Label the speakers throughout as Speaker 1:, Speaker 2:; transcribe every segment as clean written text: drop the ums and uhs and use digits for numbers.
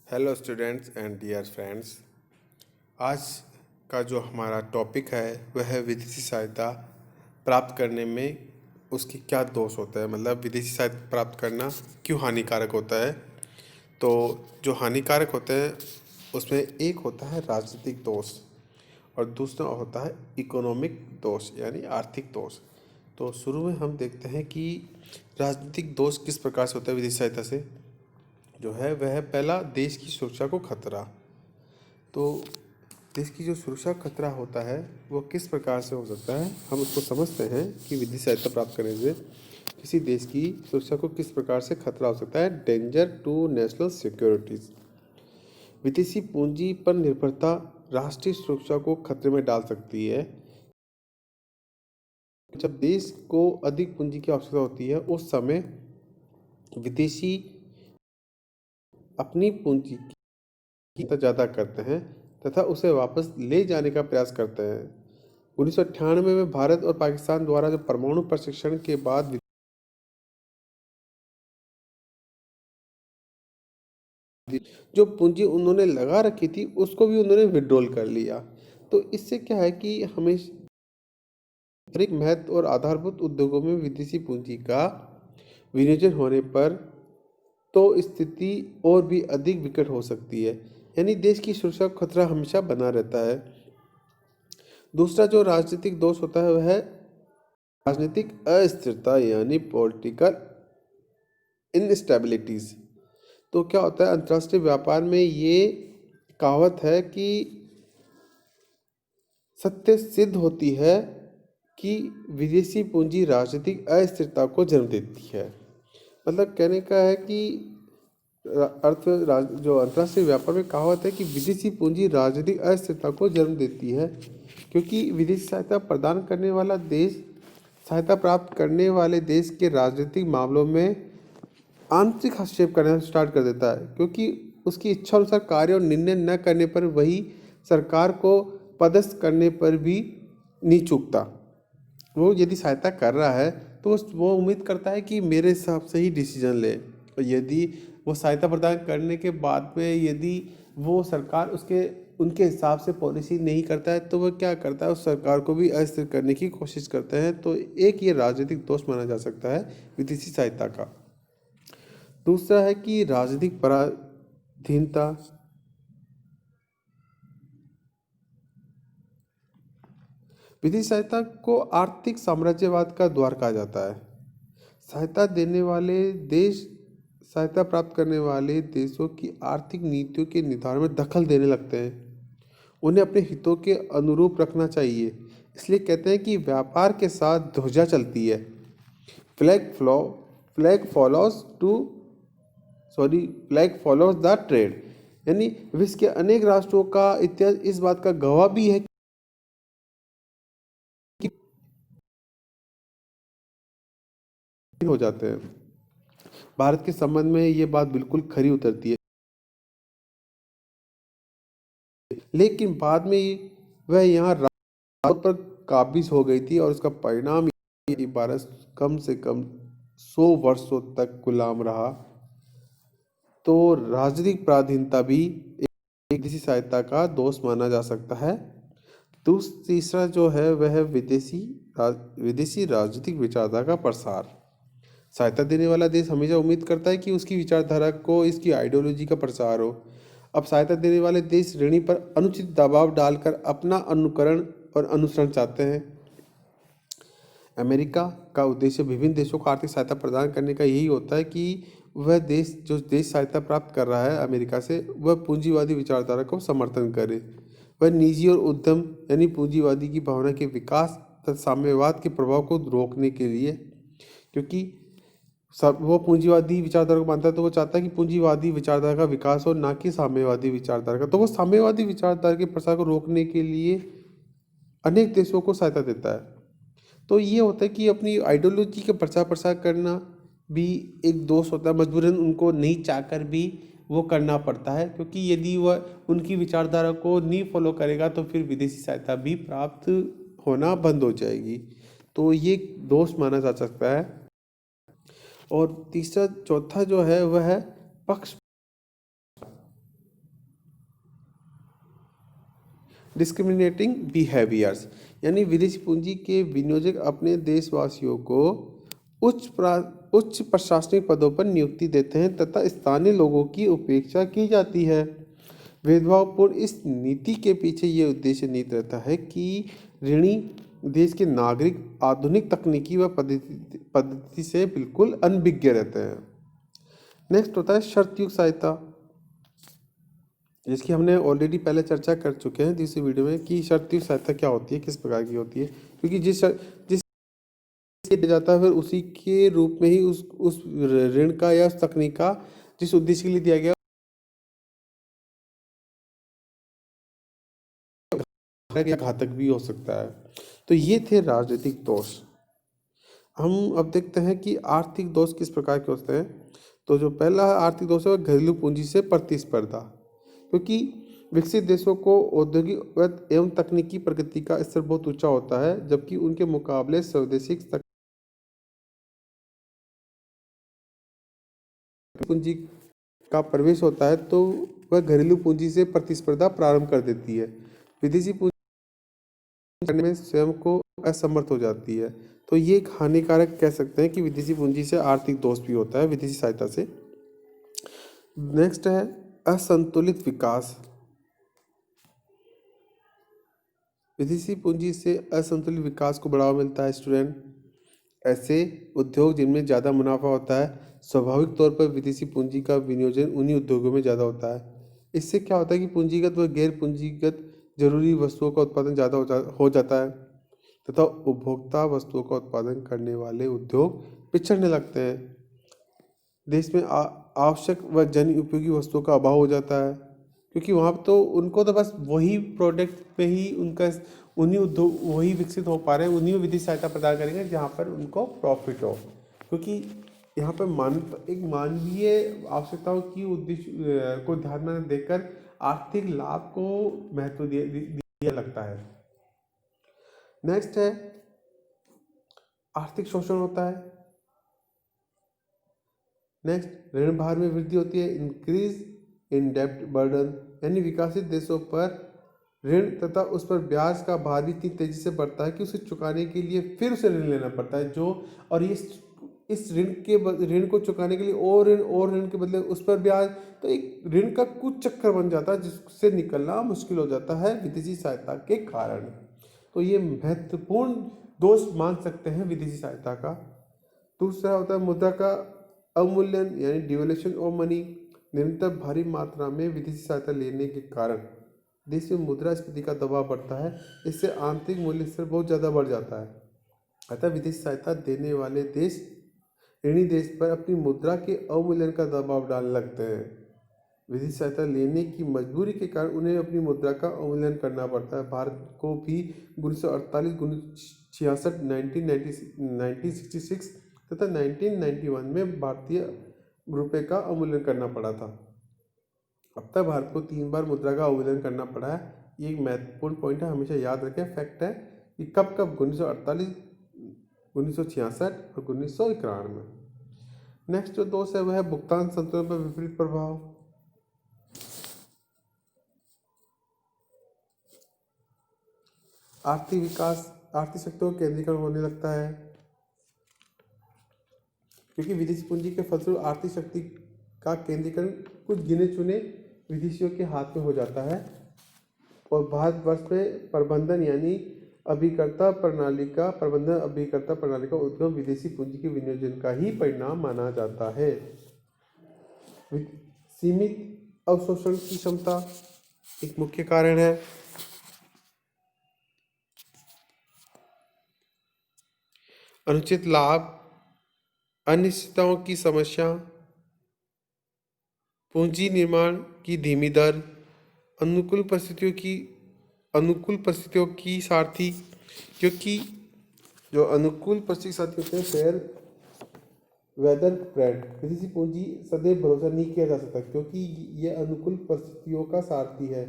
Speaker 1: Hello students and dear friends. आज का जो हमारा टॉपिक है वह है विदेशी सहायता प्राप्त करने में उसके क्या दोष होते हैं, मतलब विदेशी सहायता प्राप्त करना क्यों हानिकारक होता है। तो जो हानिकारक होते हैं उसमें एक होता है राजनीतिक दोष और दूसरा होता है इकोनॉमिक दोष यानी आर्थिक दोष। तो शुरू में हम देखते हैं कि राजनीतिक दोष किस प्रकार से होता है विदेशी सहायता से। जो है वह है पहला, देश की सुरक्षा को खतरा। तो देश की जो सुरक्षा खतरा होता है वो किस प्रकार से हो सकता है, हम उसको समझते हैं कि विदेशी सहायता प्राप्त करने से किसी देश की सुरक्षा को किस प्रकार से खतरा हो सकता है। डेंजर टू नेशनल सिक्योरिटीज, विदेशी पूंजी पर निर्भरता राष्ट्रीय सुरक्षा को खतरे में डाल सकती है। जब देश को अधिक पूंजी की आवश्यकता होती है उस समय विदेशी अपनी पूंजी की ज़्यादा करते हैं तथा उसे वापस ले जाने का प्रयास करते हैं। 1998 में भारत और पाकिस्तान द्वारा जो परमाणु प्रशिक्षण के बाद जो पूंजी उन्होंने लगा रखी थी उसको भी उन्होंने विड्रॉल कर लिया। तो इससे क्या है कि हमें महत्व और आधारभूत उद्योगों में विदेशी पूंजी का विनियोजन होने पर तो स्थिति और भी अधिक विकट हो सकती है, यानी देश की सुरक्षा का खतरा हमेशा बना रहता है। दूसरा जो राजनीतिक दोष होता है वह है राजनीतिक अस्थिरता यानी पॉलिटिकल इनस्टेबिलिटीज। तो क्या होता है, अंतर्राष्ट्रीय व्यापार में ये कहावत है कि सत्य सिद्ध होती है कि विदेशी पूंजी राजनीतिक अस्थिरता को जन्म देती है। मतलब कहने का है कि जो अंतर्राष्ट्रीय व्यापार में कहावत है कि विदेशी पूंजी राजनीतिक अस्थिरता को जन्म देती है, क्योंकि विदेशी सहायता प्रदान करने वाला देश सहायता प्राप्त करने वाले देश के राजनीतिक मामलों में आंतरिक हस्तक्षेप करना स्टार्ट कर देता है, क्योंकि उसकी इच्छा अनुसार कार्य और निर्णय न करने पर वही सरकार को पदस्थ करने पर भी नहीं चूकता। वो यदि सहायता कर रहा है तो वो उम्मीद करता है कि मेरे हिसाब से ही डिसीजन ले, और यदि वो सहायता प्रदान करने के बाद में यदि वो सरकार उनके हिसाब से पॉलिसी नहीं करता है तो वह क्या करता है, उस सरकार को भी अस्थिर करने की कोशिश करते हैं। तो एक ये राजनीतिक दोष माना जा सकता है विदेशी सहायता का। दूसरा है कि राजनीतिक पराधीनता। विदेशी सहायता को आर्थिक साम्राज्यवाद का द्वार कहा जाता है। सहायता देने वाले देश सहायता प्राप्त करने वाले देशों की आर्थिक नीतियों के निर्धारण में दखल देने लगते हैं। उन्हें अपने हितों के अनुरूप रखना चाहिए, इसलिए कहते हैं कि व्यापार के साथ ध्वजा चलती है। Flag flow flag follows to flag follows the trade, यानी विश्व के अनेक राष्ट्रों का इतिहास इस बात का गवाह भी है कि हो जाते हैं। भारत के संबंध में ये बात बिल्कुल खरी उतरती है, लेकिन बाद में वह यहाँ राजों पर काबिज हो गई थी और उसका परिणाम ये भारत कम से कम 100 वर्षों तक गुलाम रहा। तो राजनीतिक पराधीनता भी एक विदेशी सहायता का दोष माना जा सकता है। तीसरा जो है वह है विदेशी राजनीतिक विचारधारा का प्रसार। सहायता देने वाला देश हमेशा उम्मीद करता है कि उसकी विचारधारा को, इसकी आइडियोलॉजी का प्रसार हो। अब सहायता देने वाले देश ऋणी पर अनुचित दबाव डालकर अपना अनुकरण और अनुसरण चाहते हैं। अमेरिका का उद्देश्य विभिन्न देशों को आर्थिक सहायता प्रदान करने का यही होता है कि वह जो देश सहायता प्राप्त कर रहा है अमेरिका से, वह पूंजीवादी विचारधारा को समर्थन करे। वह निजी और उद्यम यानी पूंजीवादी की भावना के विकास तथा साम्यवाद के प्रभाव को रोकने के लिए, क्योंकि वो पूंजीवादी विचारधारा को मानता है तो वो चाहता है कि पूंजीवादी विचारधारा का विकास हो, ना कि साम्यवादी विचारधारा का। तो वो साम्यवादी विचारधारा के प्रसार को रोकने के लिए अनेक देशों को सहायता देता है। तो ये होता है कि अपनी आइडियोलॉजी का प्रचार प्रसार करना भी एक दोष होता है, मजबूरन उनको नहीं चाहकर भी वो करना पड़ता है, क्योंकि यदि वह उनकी विचारधारा को नहीं फॉलो करेगा तो फिर विदेशी सहायता भी प्राप्त होना बंद हो जाएगी। तो ये दोष माना जा सकता है। और चौथा जो है वह है पक्ष। डिस्क्रिमिनेटिंग बिहेवियर्स, यानी विदेशी पूंजी के विनियोजक अपने देशवासियों को उच्च प्रशासनिक पदों पर नियुक्ति देते हैं तथा स्थानीय लोगों की उपेक्षा की जाती है। भेदभावपूर्ण इस नीति के पीछे ये उद्देश्य निहित रहता है कि ऋणी देश के नागरिक आधुनिक तकनीकी व पद्धति से बिल्कुल अनभिज्ञ रहते हैं। नेक्स्ट होता है शर्तयुक्त सहायता, जिसकी हमने ऑलरेडी पहले चर्चा कर चुके हैं दूसरी वीडियो में कि शर्तयुक्त सहायता क्या होती है, किस प्रकार की होती है। क्योंकि जिस दिया जाता है फिर उसी के रूप में ही उस ऋण का या उस तकनीक का जिस उद्देश्य के लिए दिया गया या घातक भी हो सकता है। तो ये थे राजनीतिक दोष। हम अब देखते हैं कि आर्थिक दोष किस प्रकार के होते हैं। तो जो पहला आर्थिक दोष है वह घरेलू पूंजी से प्रतिस्पर्धा, क्योंकि विकसित देशों को औद्योगिक एवं तकनीकी प्रगति का स्तर बहुत ऊंचा होता है, जबकि उनके मुकाबले स्वदेशी पूंजी का प्रवेश होता है तो वह घरेलू पूंजी से प्रतिस्पर्धा प्रारंभ कर देती है। विदेशी पूंजी करने में स्वयं को असमर्थ हो जाती है। तो ये एक हानिकारक कह सकते हैं कि विदेशी पूंजी से आर्थिक दोष भी होता है विदेशी सहायता से। नेक्स्ट है असंतुलित विकास। विदेशी पूंजी से असंतुलित विकास को बढ़ावा मिलता है स्टूडेंट। ऐसे उद्योग जिनमें ज़्यादा मुनाफा होता है, स्वाभाविक तौर पर विदेशी पूंजी का विनियोजन उन्हीं उद्योगों में ज़्यादा होता है। इससे क्या होता है कि पूंजीगत व गैर पूंजीगत जरूरी वस्तुओं का उत्पादन ज़्यादा हो जाता है तथा उपभोक्ता वस्तुओं का उत्पादन करने वाले उद्योग पिछड़ने लगते हैं। देश में आवश्यक व जन उपयोगी वस्तुओं का अभाव हो जाता है, क्योंकि वहाँ तो उनको तो बस वही प्रोडक्ट पे ही उनका उन्हीं उद्योग वही विकसित हो पा रहे हैं, उन्हीं में विदेशी सहायता प्रदान करेंगे जहाँ पर उनको प्रॉफिट हो। क्योंकि यहाँ पर एक मानवीय आवश्यकताओं की उद्देश्य को ध्यान में देकर आर्थिक लाभ को महत्व दिया लगता है। नेक्स्ट है आर्थिक शोषण होता है। नेक्स्ट ऋण भार में वृद्धि होती है, इंक्रीज इन डेब्ट बर्डन, यानी विकसित देशों पर ऋण तथा उस पर ब्याज का भार भी इतनी तेजी से बढ़ता है कि उसे चुकाने के लिए फिर उसे ऋण लेना पड़ता है। जो और ये इस ऋण को चुकाने के लिए और ऋण के बदले उस पर ब्याज, तो एक ऋण का कुछ चक्कर बन जाता है जिससे निकलना मुश्किल हो जाता है विदेशी सहायता के कारण। तो ये महत्वपूर्ण दोष मान सकते हैं विदेशी सहायता का। दूसरा होता है मुद्रा का अवमूल्यन, यानी डिवैल्यूएशन ऑफ मनी। निरंतर भारी मात्रा में विदेशी सहायता लेने के कारण देश में मुद्रास्फीति का दबाव बढ़ता है। इससे आंतरिक मूल्य स्तर बहुत ज़्यादा बढ़ जाता है। अतः विदेशी सहायता देने वाले देश ऋणी देश पर अपनी मुद्रा के अवमूल्यन का दबाव डालने लगते हैं। विदेशी सहायता लेने की मजबूरी के कारण उन्हें अपनी मुद्रा का अवमूल्यन करना पड़ता है। भारत को भी 1948, 1966, 1966 तथा 1991 में भारतीय रुपये का अवमूल्यन करना पड़ा था। अब तक भारत को 3 बार मुद्रा का अवमूल्यन करना पड़ा है। ये एक महत्वपूर्ण पॉइंट है, हमेशा याद रखें। फैक्ट है कि कब 1948, 1966 और 1991 में। नेक्स्ट जो दोष है वह है भुगतान संतुलन पर विपरीत प्रभाव। आर्थिक विकास आर्थिक शक्तियों का केंद्रीकरण होने लगता है, क्योंकि विदेशी पूंजी के फलस्वरूप आर्थिक शक्ति का केंद्रीकरण कुछ गिने चुने विदेशियों के हाथ में हो जाता है और भारतवर्ष में प्रबंधन यानी अभिकर्ता प्रणाली का उद्गम विदेशी पूंजी के विनियोजन का ही परिणाम माना जाता है। सीमित अवशोषण की क्षमता एक मुख्य कारण है। अनुचित लाभ, अनिश्चितताओं की समस्या, पूंजी निर्माण की धीमी दर, अनुकूल परिस्थितियों की सारथी, क्योंकि जो अनुकूल परिस्थिति साथी होते हैं फेयर वेदर ब्रांड, विदेशी पूंजी सदैव भरोसा नहीं किया जा सकता क्योंकि यह अनुकूल परिस्थितियों का सारथी है।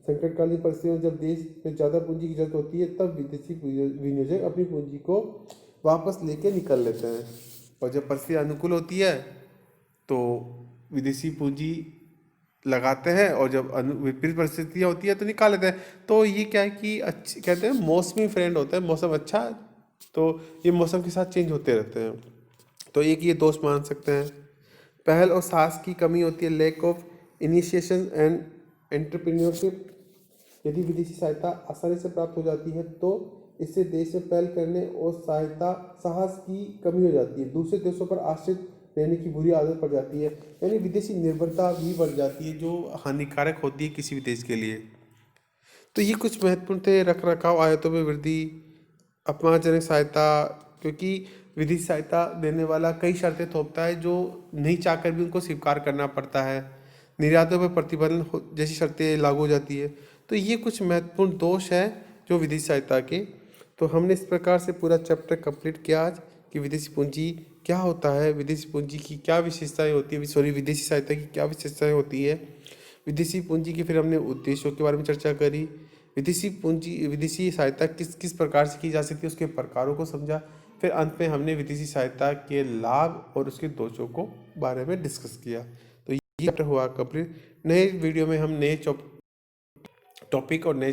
Speaker 1: संकटकालीन परिस्थितियों में जब देश में ज़्यादा पूंजी की जरूरत होती है तब विदेशी विनियोजक अपनी पूंजी को वापस लेके निकल लेते हैं, और जब परिस्थिति अनुकूल होती है तो विदेशी पूंजी लगाते हैं और जब विपरीत परिस्थितियाँ होती है तो निकाल लेते हैं। तो ये क्या है कि अच्छी कहते हैं मौसमी फ्रेंड होता है, मौसम अच्छा तो ये मौसम के साथ चेंज होते रहते हैं। तो एक ये दोस्त मान सकते हैं। पहल और साहस की कमी होती है, lack of initiation and entrepreneurship. यदि विदेशी सहायता आसानी से प्राप्त हो जाती है तो इससे देश में पहल करने और सहायता साहस की कमी हो जाती है। दूसरे देशों पर आश्रित रहने की बुरी आदत पड़ जाती है, यानी विदेशी निर्भरता भी बढ़ जाती है जो हानिकारक होती है किसी भी देश के लिए। तो ये कुछ महत्वपूर्ण थे। रख रखाव आयतों में वृद्धि, अपमानजनक सहायता, क्योंकि विदेशी सहायता देने वाला कई शर्तें थोपता है जो नहीं चाहकर भी उनको स्वीकार करना पड़ता है। निर्यातों पर प्रतिबंध जैसी शर्तें लागू हो जाती है। तो ये कुछ महत्वपूर्ण दोष है जो विदेशी सहायता के। तो हमने इस प्रकार से पूरा चैप्टर कंप्लीट किया आज कि विदेशी पूंजी क्या होता है, विदेशी पूंजी की क्या विशेषताएं होती है, सॉरी विदेशी सहायता की क्या विशेषताएं होती है, विदेशी पूंजी के फिर हमने उद्देश्यों के बारे में चर्चा करी, विदेशी सहायता किस किस प्रकार से की जा सकती है उसके प्रकारों को समझा, फिर अंत में हमने विदेशी सहायता के लाभ और उसके दोषों को बारे में डिस्कस किया। तो ये चैप्टर हुआ कंप्लीट। नए वीडियो में हम नए टॉपिक और नए